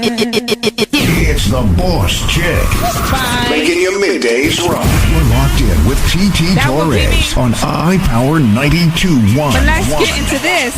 It's the Boss Chick. Making your middays rock. We're locked in with TT Torrez on iPower 92.1. But let's get into this.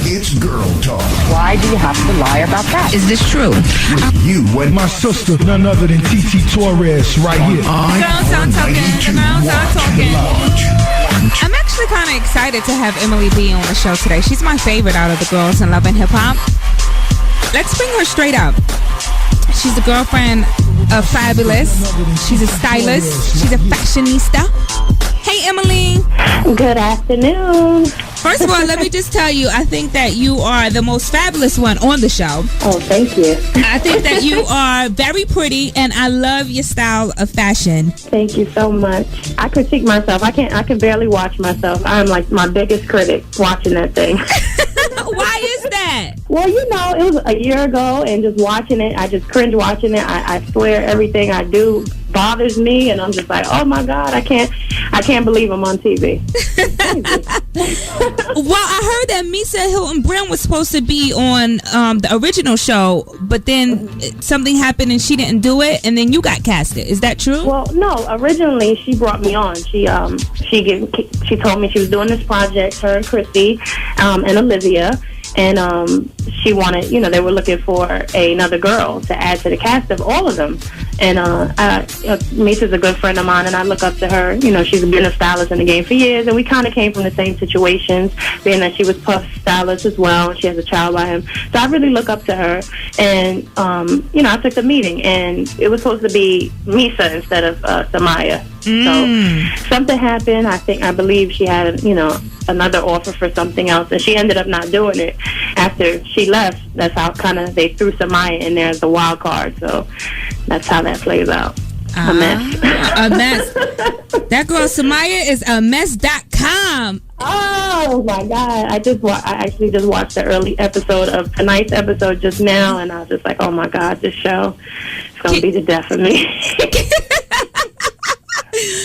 It's Girl Talk. Why do you have to lie about that? Is this true? With you and My sister, none other than TT Torrez, right here. Girls aren't talking. The girls aren't talking. I'm actually kind of excited to have Emily B on the show today. She's my favorite out of the girls in Love and Hip Hop. Let's bring her straight up. She's the girlfriend of Fabolous. She's a stylist. She's a fashionista. Hey, Emily. Good afternoon. First of all, let me just tell you, I think that you are the most fabulous one on the show. Oh, thank you. I think that you are very pretty, and I love your style of fashion. Thank you so much. I critique myself. I can barely watch myself. I'm like my biggest critic watching that thing. Why is that? Well, you know, it was a year ago, and just watching it, I just cringe watching it. I swear everything I do bothers me, and I'm just like, oh my God, I can't believe I'm on TV. Well, I heard that Misa Hilton Brown was supposed to be on the original show, but then something happened and she didn't do it, and then you got casted. Is that true? Well, no. Originally, she brought me on. She told me she was doing this project, her and Christy and Olivia. And she wanted, you know, they were looking for another girl to add to the cast of all of them. And Misa's a good friend of mine, and I look up to her. You know, she's been a stylist in the game for years, and we kind of came from the same situations, being that she was Puff's stylist as well, and she has a child by him. So I really look up to her. And, you know, I took the meeting, and it was supposed to be Misa instead of Samaya. So something happened. I believe she had, you know, another offer for something else, and she ended up not doing it. After she left, that's how kind of they threw Samaya in there as a wild card. So that's how that plays out. A mess. A mess. That girl Samaya is a mess.com. Oh my God! I actually just watched the early episode of tonight's episode just now, and I was just like, oh my God, this show is gonna be the death of me.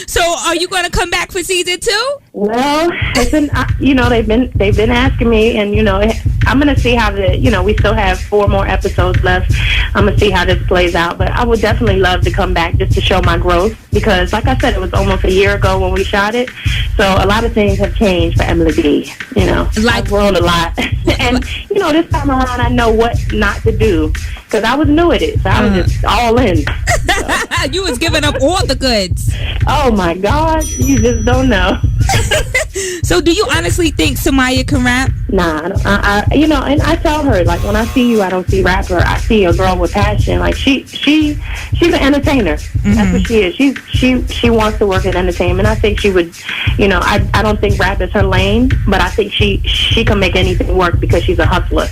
So, are you going to come back for season 2? Well, you know, they've been asking me, and you know, I'm going to see how we still have 4 more episodes left. I'm going to see how this plays out, but I would definitely love to come back just to show my growth, because like I said, it was almost a year ago when we shot it, so a lot of things have changed for Emily B. You know, I've grown a lot, and you know, this time around I know what not to do, because I was new at it, so I was just all in. So. You was giving up all the goods. Oh my God, you just don't know. So do you honestly think Samaya can rap? Nah, you know, and I tell her, like, when I see you, I don't see rapper. I see a girl with passion. Like, she's an entertainer. That's what she is. She wants to work in entertainment. I think she would, you know, I don't think rap is her lane, but I think she can make anything work because she's a hustler.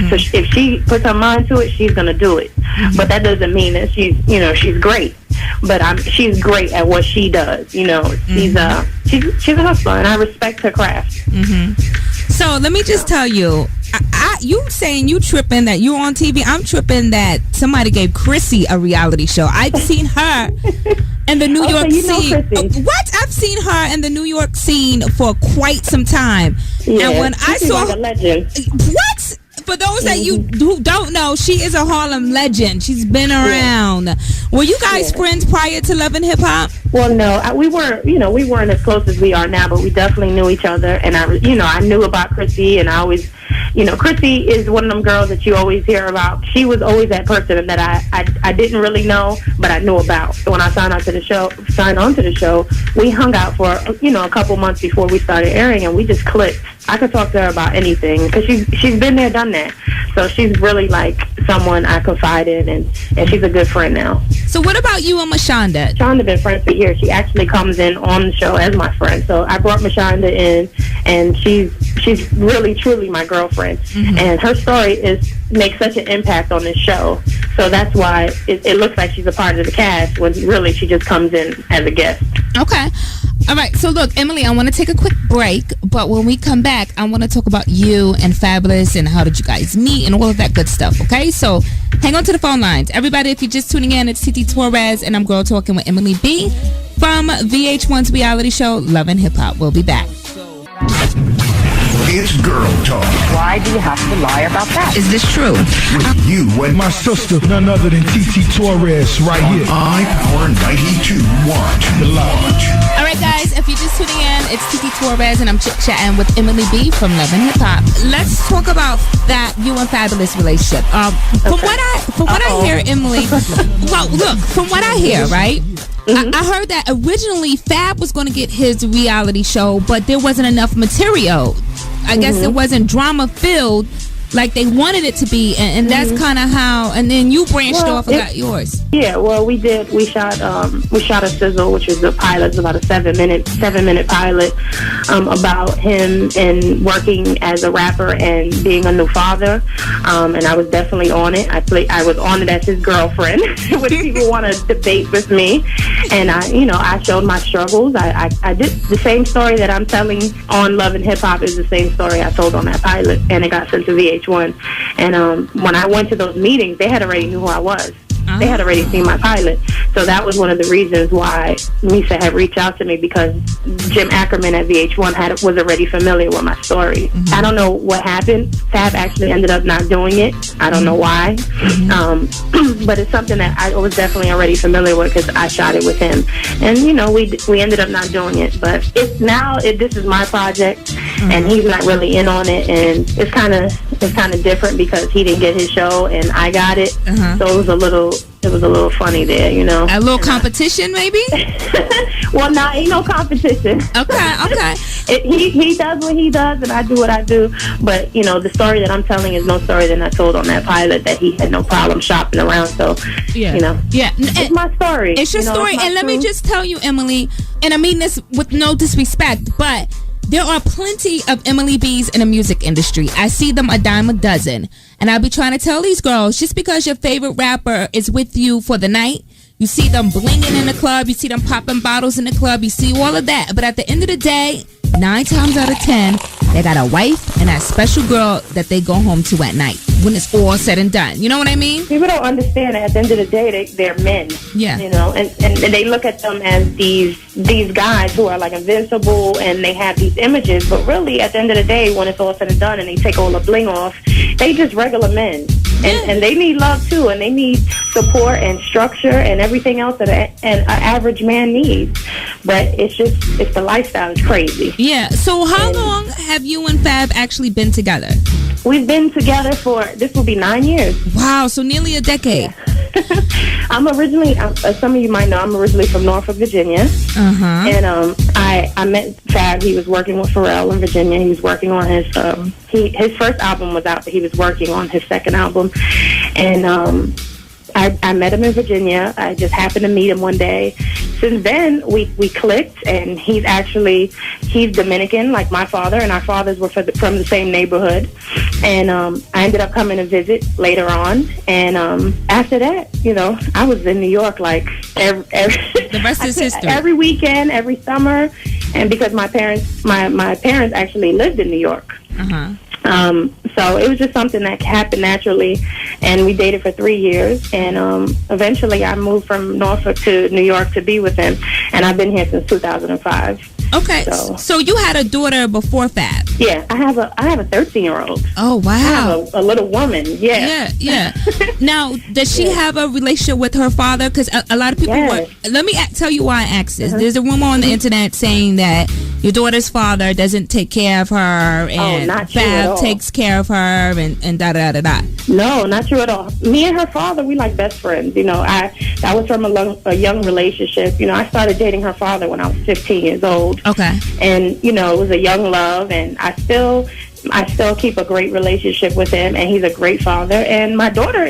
So if she puts her mind to it, she's gonna do it. But that doesn't mean that she's great. But she's great at what she does. You know, she's a hustler, and I respect her craft. So let me just tell you, you saying you tripping that you're on TV. I'm tripping that somebody gave Chrissy a reality show. I've seen her in the New York scene. What? I've seen her in the New York scene for quite some time. Yeah, and when I saw like a legend. What? For those that who don't know, she is a Harlem legend. She's been around. Were you guys friends prior to Love and Hip Hop? Well, no, we weren't as close as we are now, but we definitely knew each other. And I knew about Chrissy, and I always, you know, Chrissy is one of them girls that you always hear about. She was always that person that I didn't really know, but I knew about. So when I signed on to the show, we hung out for, you know, a couple months before we started airing, and we just clicked. I could talk to her about anything because she's been there, done that. So she's really like someone I confide in, and she's a good friend now. So what about you and Mashonda? Mashonda been friends for years. She actually comes in on the show as my friend. So I brought Mashonda in, and she's really truly my girlfriend. And her story makes such an impact on this show. So that's why it looks like she's a part of the cast when really she just comes in as a guest. Okay. All right. So look, Emily, I want to take a quick break, but when we come back, I want to talk about you and Fabolous and how did you guys meet and all of that good stuff. Okay. So hang on to the phone lines. Everybody, if you're just tuning in, it's TT Torrez and I'm Girl Talking with Emily B from VH1's reality show, Love and Hip Hop. We'll be back. It's Girl Talk. Why do you have to lie about that? Is this true? With you and My sister, none other than TT Torrez, right here. iPower 92.1 The Lodge. All right, guys, if you're just tuning in, it's Titi Torrez, and I'm chit-chatting with Emily B from Love and Hip Hop. Let's talk about that you and Fabolous relationship. From what I hear, Emily, well, look, from what I hear, right? I heard that originally Fab was going to get his reality show, but there wasn't enough material. I guess it wasn't drama-filled like they wanted it to be, and that's kind of how. And then you branched off and got yours. Yeah, well, we did. We shot a sizzle, which was a pilot. It's about a 7 minute pilot about him and working as a rapper and being a new father. And I was definitely on it. I was on it as his girlfriend, when people want to debate with me. And I showed my struggles. I did the same story that I'm telling on Love and Hip Hop is the same story I told on that pilot, and it got sent to VH1. And when I went to those meetings, they had already knew who I was. They had already seen my pilot. So that was one of the reasons why Misa had reached out to me, because Jim Ackerman at VH1 was already familiar with my story. I don't know what happened. Fab actually ended up not doing it. I don't know why. But it's something that I was definitely already familiar with, because I shot it with him. And, we ended up not doing it. But this is my project, and he's not really in on it. And it's kind of different because he didn't get his show and I got it. So it was a little funny there, A little competition, maybe? Well, ain't no competition. Okay. He does what he does, and I do what I do. But, the story that I'm telling is no story that I told on that pilot, that he had no problem shopping around. So, Yeah. It's my story. It's your story. And let me just tell you, Emily, and I mean this with no disrespect, but there are plenty of Emily B's in the music industry. I see them a dime a dozen. And I'll be trying to tell these girls, just because your favorite rapper is with you for the night, you see them blinging in the club, you see them popping bottles in the club, you see all of that. But at the end of the day, 9 times out of 10, they got a wife and that special girl that they go home to at night when it's all said and done. You know what I mean? People don't understand that at the end of the day, they're men. Yeah. And they look at them as these guys who are like invincible, and they have these images. But really, at the end of the day, when it's all said and done and they take all the bling off, they just regular men. And they need love too, and they need support and structure and everything else that an average man needs. But it's the lifestyle is crazy. Yeah. So how long have you and Fab actually been together? We've been together this will be 9 years. Wow, so nearly a decade. Yeah. I'm originally, some of you might know, I'm originally from Norfolk, Virginia. And I met Fab. He was working with Pharrell in Virginia. He was working on his first album was out, but he was working on his second album. And I met him in Virginia. I just happened to meet him one day. Since then, we clicked, and he's Dominican, like my father, and our fathers were from the same neighborhood. And I ended up coming to visit later on. And after that, I was in New York like the rest is history. Every weekend, every summer, and because my parents actually lived in New York. So it was just something that happened naturally, and we dated for 3 years, and eventually I moved from Norfolk to New York to be with him, and I've been here since 2005. Okay, so you had a daughter before Fab? Yeah, I have a 13-year-old. Oh wow! I have a little woman. Yeah. Now, does she have a relationship with her father? Because a lot of people. Let me tell you why I asked this. There's a rumor on the internet saying that your daughter's father doesn't take care of her, and Fab takes care of her, and da da da da. No, not true at all. Me and her father, we like best friends. That was from a young relationship. I started dating her father when I was 15 years old. Okay. And, it was a young love, and I still keep a great relationship with him, and he's a great father. And my daughter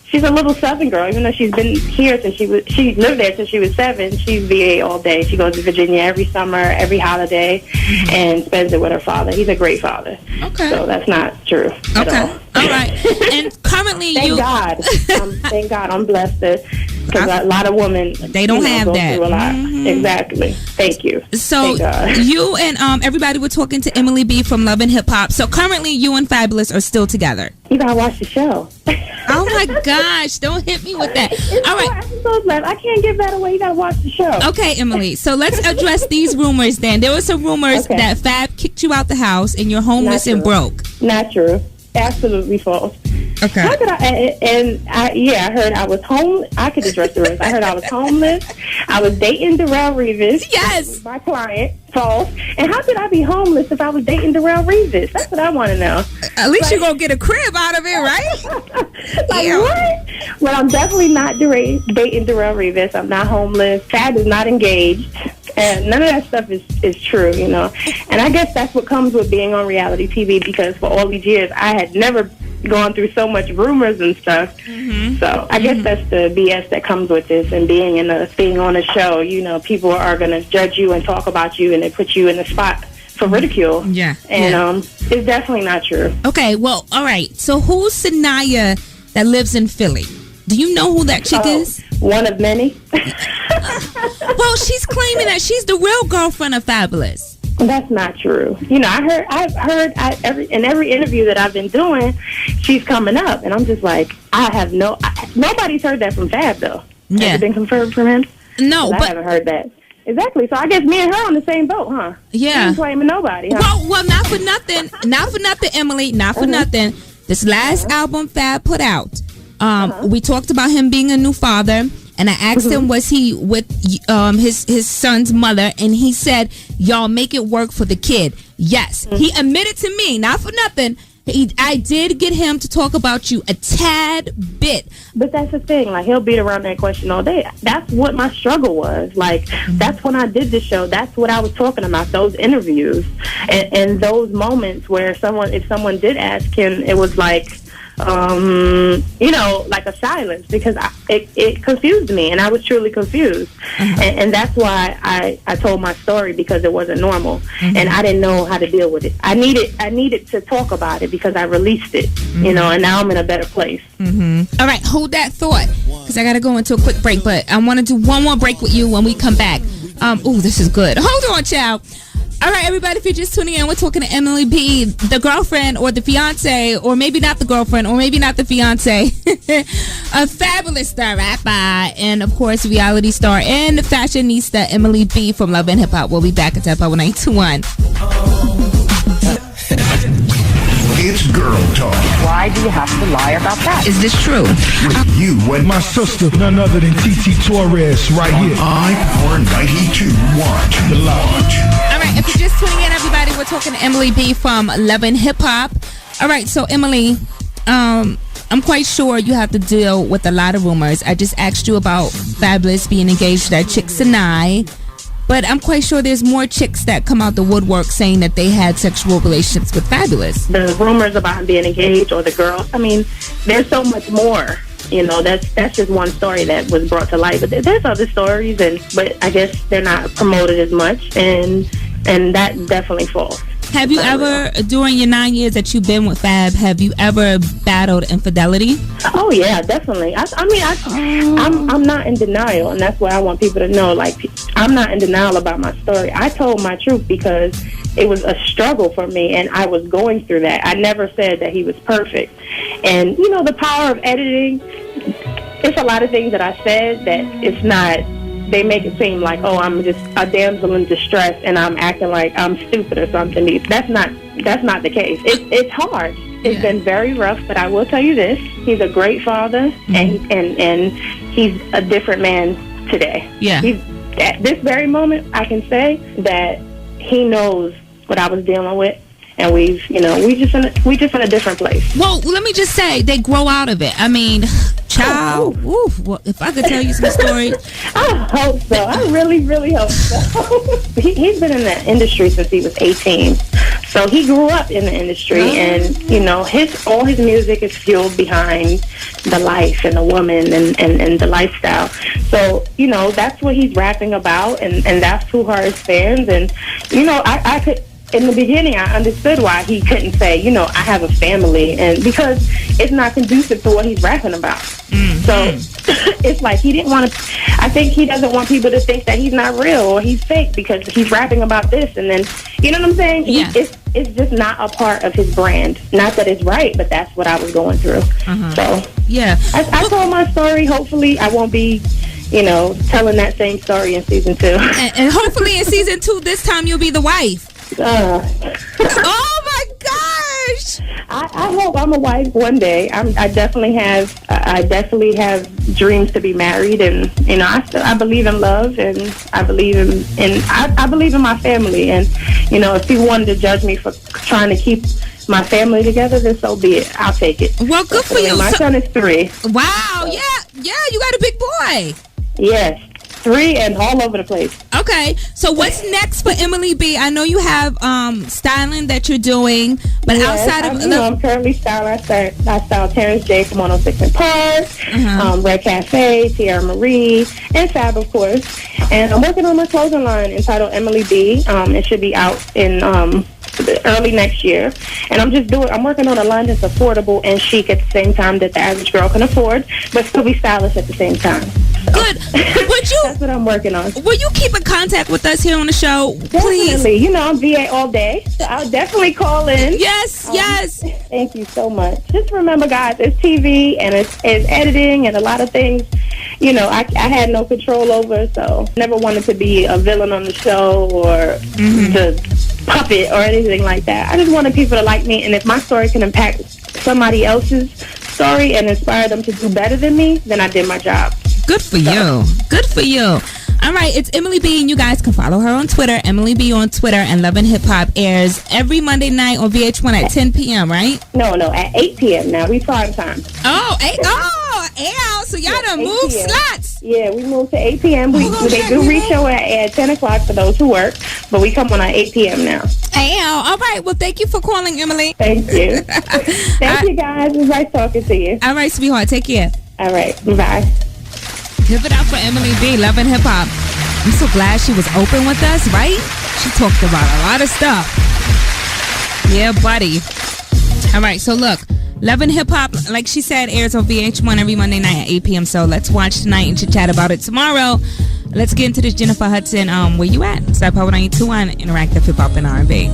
she's a little Southern girl, even though she's been here since she lived there since she was 7. She's VA all day. She goes to Virginia every summer, every holiday, and spends it with her father. He's a great father. Okay. So that's not true at all. All right. And currently Thank God. I'm blessed because a lot of women, they don't have that. A lot. Exactly. Thank you. So you and everybody were talking to Emily B from Love and Hip Hop. So currently you and Fabolous are still together. You gotta watch the show. All my gosh. Don't hit me with that. It's All right. 4 episodes left. I can't give that away. You gotta watch the show. Okay, Emily. So let's address these rumors then. There were some rumors that Fab kicked you out the house and you're homeless and broke. Not true. Absolutely false. Okay. How could I heard I was homeless. I could address the rest. I heard I was homeless. I was dating Darrell Reeves. Yes. My client. False. And how could I be homeless if I was dating Darrell Reeves? That's what I want to know. At least you're going to get a crib out of it, right? What? Well, I'm definitely not dating Darrell Reeves. I'm not homeless. Fab is not engaged. And none of that stuff is true, you know. And I guess that's what comes with being on reality TV, because for all these years, I had never gone through so much rumors and stuff. Mm-hmm. So I guess that's the BS that comes with this, and being on a show. You know, people are going to judge you and talk about you, and they put you in the spot for ridicule. Yeah. And it's definitely not true. Okay, well, all right. So who's Samaya that lives in Philly? Do you know who that chick is? One of many. Well, she's claiming that she's the real girlfriend of Fabolous. That's not true. You know, I've heard in every interview that I've been doing, she's coming up, and I'm just like, nobody's heard that from Fab though. Yeah. Has it been confirmed from him? No, but I haven't heard that. Exactly. So I guess me and her on the same boat, huh? Yeah. She ain't claiming nobody, huh? Well, not for nothing, Emily, not for nothing. This last album Fab put out, we talked about him being a new father. And I asked him, was he with his son's mother? And he said, y'all make it work for the kid. Yes. He admitted to me, not for nothing, I did get him to talk about you a tad bit. But that's the thing. Like, he'll beat around that question all day. That's what my struggle was. Like, that's when I did the show. That's what I was talking about, those interviews. And those moments where if someone did ask him, it was like, you know, like a silence, because it confused me, and I was truly confused. And that's why I told my story, because it wasn't normal, and I didn't know how to deal with it. I needed to talk about it because I released it, you know, and now I'm in a better place. All right, hold that thought, because I got to go into a quick break, but I want to do one more break with you when we come back. This is good. Hold on, child. All right, everybody, if you're just tuning in, we're talking to Emily B, the girlfriend or the fiance, or maybe not the girlfriend, or maybe not the fiance, a fabulous star rapper, and, of course, reality star and fashionista Emily B from Love and Hip Hop. We'll be back at Tap Power 921. It's girl talk. Why do you have to lie about that? Is this true? With you and My sister, none other than TT Torrez, right here. iPower 92.1 The Lodge. All right, if you're just tuning in, everybody, we're talking to Emily B from Love and Hip Hop. All right, so Emily, I'm quite sure you have to deal with a lot of rumors. I just asked you about Fabolous being engaged to that chick Sinai, but I'm quite sure there's more chicks that come out the woodwork saying that they had sexual relations with Fabolous. The rumors about him being engaged, or the girl, I mean, there's so much more. You know, that's just one story that was brought to light. But there's other stories, but I guess they're not promoted as much, and that's definitely false. Have you ever, during your 9 years that you've been with Fab, have you ever battled infidelity? Oh yeah, definitely. I'm not in denial, and that's what I want people to know. Like, I'm not in denial about my story. I told my truth because it was a struggle for me, and I was going through that. I never said that he was perfect. And you know, the power of editing. It's a lot of things that I said that it's not. They make it seem like, oh, I'm just a damsel in distress and I'm acting like I'm stupid or something. That's not the case. It's hard. It's been very rough, but I will tell you this: he's a great father, and he's a different man today. Yeah. At this very moment, I can say that he knows what I was dealing with. And we just in a different place. Well, let me just say, they grow out of it. I mean, child. Well, if I could tell you some stories. I hope so. I really, really hope so. He's been in the industry since he was 18. So he grew up in the industry, and you know, all his music is fueled behind the life and the woman and the lifestyle. So you know, that's what he's rapping about, and that's who are his fans. And you know, in the beginning, I understood why he couldn't say, you know, I have a family, and because it's not conducive to what he's rapping about. So it's like he didn't want to. I think he doesn't want people to think that he's not real or he's fake because he's rapping about this, and then you know what I'm saying? Yeah. It's just not a part of his brand. Not that it's right, but that's what I was going through. So yeah, I told my story. Hopefully, I won't be, you know, telling that same story in season 2. And hopefully in season 2, this time you'll be the wife. Oh my gosh! I hope I'm a wife one day. I definitely have dreams to be married, and you know, I believe in love, and I believe I believe in my family, and you know, if people wanted to judge me for trying to keep my family together, then so be it. I'll take it. Well, good for you. My son is 3. Wow! So. Yeah, you got a big boy. Yes. 3 and all over the place. Okay, so what's next for Emily B? I know you have styling that you're doing, but outside of I'm currently styling. I style Terrence J from 106 and Park, Red Cafe, Tierra Marie, and Fab, of course. And I'm working on my clothing line entitled Emily B. It should be out in early next year, and I'm working on a line that's affordable and chic at the same time that the average girl can afford, but still be stylish at the same time. So. Good. That's what I'm working on. Will you keep in contact with us here on the show, please? Definitely. You know, I'm VA all day, so I'll definitely call in. Yes. Thank you so much. Just remember, guys, it's TV and it's editing and a lot of things, you know, I had no control over, so never wanted to be a villain on the show or the puppet or anything like that. I just wanted people to like me, and if my story can impact somebody else's story and inspire them to do better than me, then I did my job. Good for you. Good for you. All right, it's Emily B, and you guys can follow her on Twitter, Emily B on Twitter, and Love and Hip Hop airs every Monday night on VH1 at 10 p.m., right? No, at 8 p.m. now. We prime time. Oh, 8? Oh, so y'all done moved slots. Yeah, we moved to 8 p.m. They do re-show at 10 o'clock for those who work, but we come on at 8 p.m. now. All right, well, thank you for calling, Emily. Thank you. Thank you, guys. It was nice talking to you. All right, sweetheart, take care. All right, bye. Give it up for Emily B, Love and Hip Hop. I'm so glad she was open with us, right? She talked about a lot of stuff. Yeah, buddy. All right, so look, Love and Hip Hop, like she said, airs on VH1 every Monday night at 8 p.m. So let's watch tonight and chit-chat about it tomorrow. Let's get into this Jennifer Hudson, Where You At? Star Power 92 on Interactive Hip Hop and R&B.